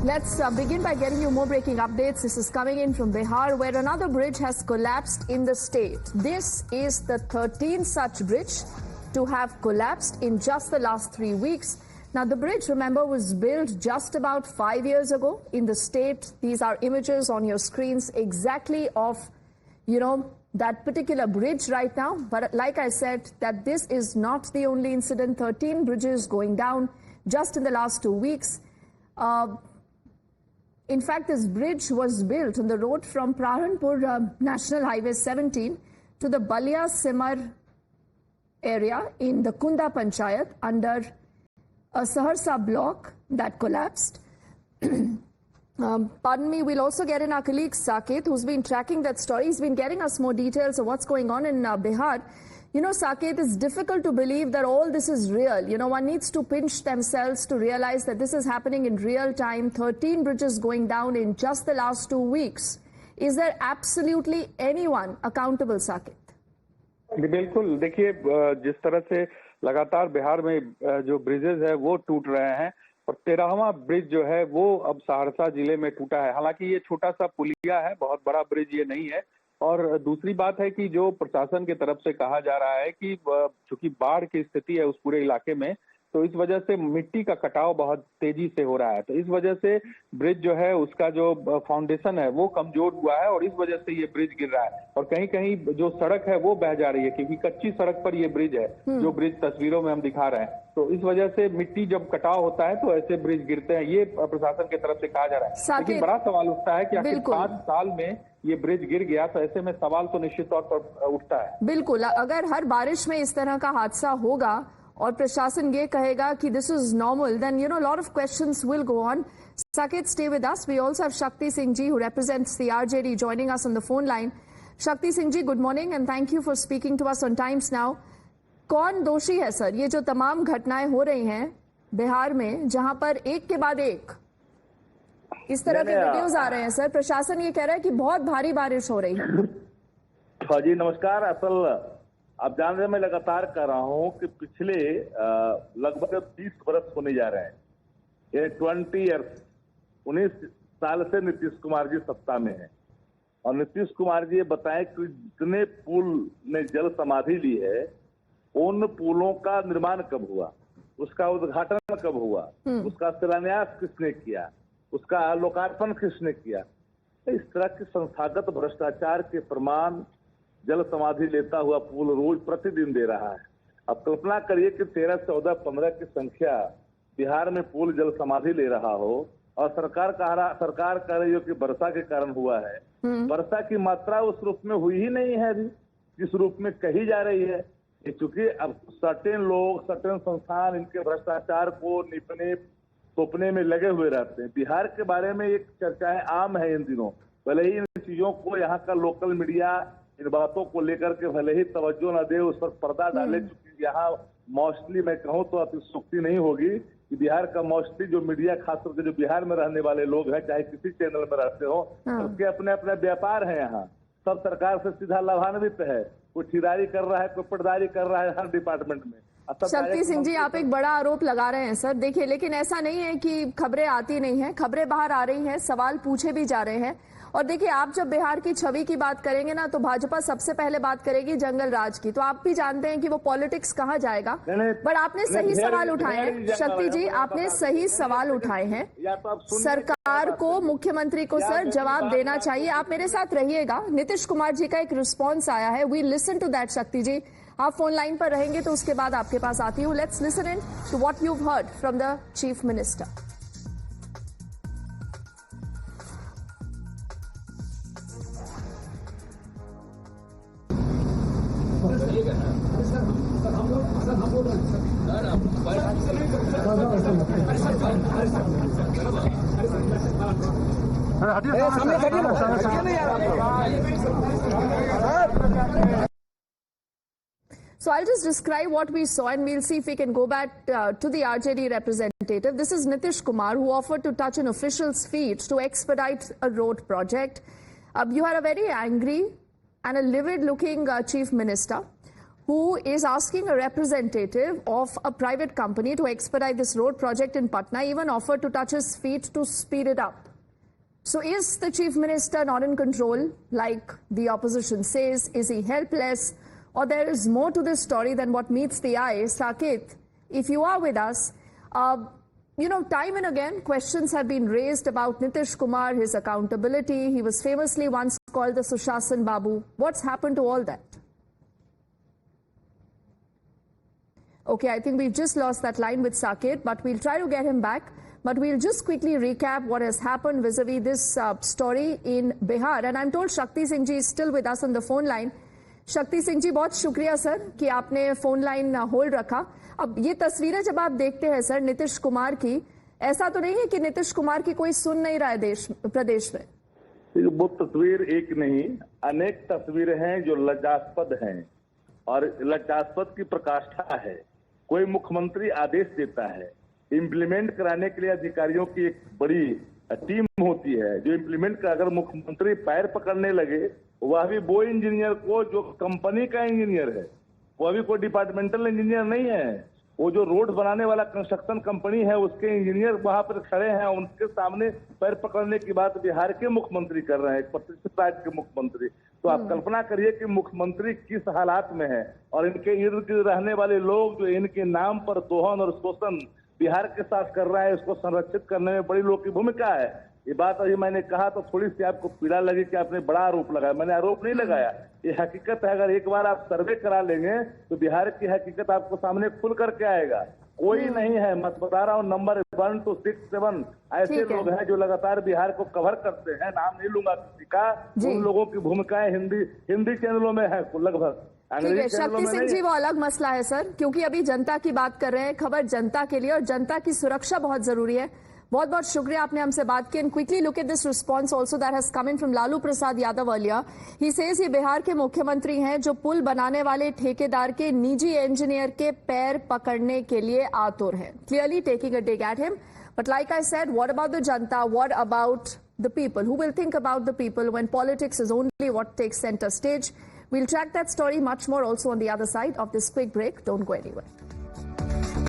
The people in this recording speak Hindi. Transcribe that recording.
Let's begin by getting you more breaking updates. This is coming in from Bihar, where another bridge has collapsed in the state. This is the 13th such bridge to have collapsed in just the last 3 weeks. Now, the bridge, remember, was built just about 5 years ago in the state. These are images on your screens exactly of, that particular bridge right now. But like I said, that this is not the only incident. 13 bridges going down just in the last 2 weeks. In fact, this bridge was built on the road from Praranpur National Highway 17 to the Balia Simar area in the Kunda Panchayat under a Saharsa block that collapsed. Pardon me, we'll also get in our colleague Saket, who's been tracking that story. He's been getting us more details of what's going on in Bihar. Saket, it's difficult to believe that all this is real. One needs to pinch themselves to realize that this is happening in real time. 13 bridges going down in just the last 2 weeks. Is there absolutely anyone accountable, Saket? बिल्कुल, देखिए जिस तरह से लगातार बिहार में जो ब्रिजेस है वो टूट रहे हैं और 13वां ब्रिज जो है वो अब सहरसा जिले में टूटा है। हालांकि ये छोटा सा पुलिया है, बहुत बड़ा ब्रिज ये नहीं है। और दूसरी बात है कि जो प्रशासन की तरफ से कहा जा रहा है कि चूंकि बाढ़ की स्थिति है उस पूरे इलाके में, तो इस वजह से मिट्टी का कटाव बहुत तेजी से हो रहा है। तो इस वजह से ब्रिज जो है उसका जो फाउंडेशन है वो कमजोर हुआ है और इस वजह से ये ब्रिज गिर रहा है। और कहीं कहीं जो सड़क है वो बह जा रही है क्योंकि कच्ची सड़क पर ये ब्रिज है, जो ब्रिज तस्वीरों में हम दिखा रहे हैं। तो इस वजह से मिट्टी जब कटाव होता है तो ऐसे ब्रिज गिरते हैं, ये प्रशासन की तरफ से कहा जा रहा है। लेकिन बड़ा सवाल उठता है कि आखिर 5 साल में ये ब्रिज गिर गया, तो ऐसे में सवाल तो निश्चित तौर पर उठता है। बिल्कुल, अगर हर बारिश में इस तरह का हादसा होगा और प्रशासन ये कहेगा कि this is normal, then lot of questions will go on. Saket, stay with us. We also have Shakti Singh ji, who represents the RJD, joining us on the phone line. Shakti Singh ji, good morning and thank you for speaking to us on Times Now. कौन दोषी है सर ये जो तमाम घटनाएं हो रही हैं बिहार में, जहां पर एक के बाद एक इस तरह के वीडियोस आ रहे हैं? सर, प्रशासन ये कह रहा है कि बहुत भारी बारिश हो रही है। जी नमस्कार। असल आप जान रहे हैं, मैं लगातार कह रहा हूं कि पिछले लगभग 20 बरस होने जा रहे हैं, ये 20 ईयर्स, 19 साल से नीतीश कुमार जी सत्ता में है। और नीतीश कुमार जी ये बताएं कि जितने पुल ने जल समाधि ली है, उन पुलों का निर्माण कब हुआ, उसका उद्घाटन कब हुआ, उसका शिलान्यास किसने किया, उसका लोकार्पण किसने किया? इस तरह के संस्थागत भ्रष्टाचार के प्रमाण जल समाधि लेता हुआ पुल रोज प्रतिदिन दे रहा है। अब कल्पना करिए कि 13, 14, 15 की संख्या बिहार में पुल जल समाधि ले रहा हो और सरकार कह रही हो कि वर्षा के कारण हुआ है। वर्षा की मात्रा उस रूप में हुई ही नहीं है अभी जिस रूप में कही जा रही है। चूंकि अब सर्टेन लोग, सर्टेन संस्थान इनके भ्रष्टाचार को निपने तोपने में लगे हुए रहते हैं। बिहार के बारे में एक चर्चाएं आम है इन दिनों, भले ही इन चीजों को यहाँ का लोकल मीडिया इन बातों को लेकर के भले ही तवज्जो न दे, उस पर पर्दा डाले। चूंकि यहाँ मोस्टली मैं कहूँ तो अतिशयोक्ति नहीं होगी कि बिहार का मोस्टली जो मीडिया, खासतौर से जो बिहार में रहने वाले लोग हैं, चाहे किसी चैनल में रहते हो, सबके अपने अपने व्यापार है। यहाँ सब सरकार से सीधा लाभान्वित है, कोई ठेकेदारी कर रहा है, कोई पटदारी कर रहा है हर डिपार्टमेंट में। शक्ति सिंह जी, आप एक बड़ा आरोप लगा रहे हैं सर। देखिए, लेकिन ऐसा नहीं है कि खबरें आती नहीं हैं, खबरें बाहर आ रही हैं, सवाल पूछे भी जा रहे हैं। और देखिए, आप जब बिहार की छवि की बात करेंगे ना, तो भाजपा सबसे पहले बात करेगी जंगल राज की। तो आप भी जानते हैं कि वो पॉलिटिक्स कहाँ जाएगा। बट आपने सही सवाल उठाए हैं शक्ति जी, आपने सही सवाल उठाए हैं। सरकार को, मुख्यमंत्री को सर जवाब देना चाहिए। आप मेरे साथ रहिएगा, नीतीश कुमार जी का एक रिस्पॉन्स आया है, वी लिसन टू दैट। शक्ति जी, आप फोन लाइन पर रहेंगे तो उसके बाद आपके पास आती हूँ। Let's listen in to what you heard from the chief minister. So I'll just describe what we saw and we'll see if we can go back to the RJD representative. This is Nitish Kumar, who offered to touch an official's feet to expedite a road project. You had a very angry and a livid looking chief minister who is asking a representative of a private company to expedite this road project in Patna, even offered to touch his feet to speed it up. So is the Chief Minister not in control, like the opposition says? Is he helpless? Or there is more to this story than what meets the eye? Saket, if you are with us, time and again, questions have been raised about Nitish Kumar, his accountability. He was famously once called the Sushasan Babu. What's happened to all that? Okay, I think we've just lost that line with Saket, but we'll try to get him back. But we'll just quickly recap what has happened vis-a-vis this story in Bihar. And I'm told Shakti Singh ji is still with us on the phone line. Shakti Singh ji, बहुत शुक्रिया सर कि आपने फोन लाइन होल्ड रखा. अब ये तस्वीरें जब आप देखते हैं सर नीतीश कुमार की, ऐसा तो नहीं है कि नीतीश कुमार की कोई सुन नहीं रहा है प्रदेश में? वो तस्वीर एक नहीं, अनेक तस्वीरें हैं जो लज्जास्पद हैं और लज्जास्पद की प्रकाष्ठा है. कोई मुख्यमंत्री आदेश देता है, इम्प्लीमेंट कराने के लिए अधिकारियों की एक बड़ी टीम होती है जो इम्प्लीमेंट कर, अगर मुख्यमंत्री पैर पकड़ने लगे, वह भी वो इंजीनियर को जो कंपनी का इंजीनियर है, वह भी कोई डिपार्टमेंटल इंजीनियर नहीं है, वो जो रोड बनाने वाला कंस्ट्रक्शन कंपनी है उसके इंजीनियर वहां पर खड़े हैं, उनके सामने पैर पकड़ने की बात बिहार के मुख्यमंत्री कर रहे हैं, एक प्रतिष्ठित राज्य के मुख्यमंत्री. तो आप कल्पना करिए कि मुख्यमंत्री किस हालात में है और इनके इर्द गिर्द रहने वाले लोग जो इनके नाम पर दोहन और शोषण बिहार के साथ कर रहा है, इसको संरक्षित करने में बड़ी लोगों की भूमिका है. ये बात अभी मैंने कहा तो थोड़ी सी आपको पीड़ा लगी कि आपने बड़ा आरोप लगाया. मैंने आरोप नहीं लगाया, ये हकीकत है. अगर एक बार आप सर्वे करा लेंगे तो बिहार की हकीकत आपको सामने खुल करके आएगा. कोई नहीं है, मैं बता रहा हूँ, नंबर 1 to 6, 7 ऐसे लोग हैं जो लगातार बिहार को कवर करते हैं. नाम नहीं लूंगा किसी का. उन लोगों की भूमिकाएं हिंदी चैनलों में है लगभग. ठीक है शक्ति सिंह जी, वो अलग मसला है सर, क्योंकि अभी जनता की बात कर रहे हैं, खबर जनता के लिए और जनता की सुरक्षा बहुत जरूरी है. बहुत बहुत शुक्रिया आपने हमसे बात की. And quickly look at this response also that has come in from Lalu Prasad Yadav earlier. He says ये बिहार के मुख्यमंत्री हैं जो पुल बनाने वाले ठेकेदार के निजी इंजीनियर के पैर पकड़ने के लिए आतुर हैं. Clearly taking a dig at him. But like I said, what about the जनता, what about the people? Who will think about the people when politics is only what takes center stage? We'll track that story much more also on the other side of this quick break. Don't go anywhere.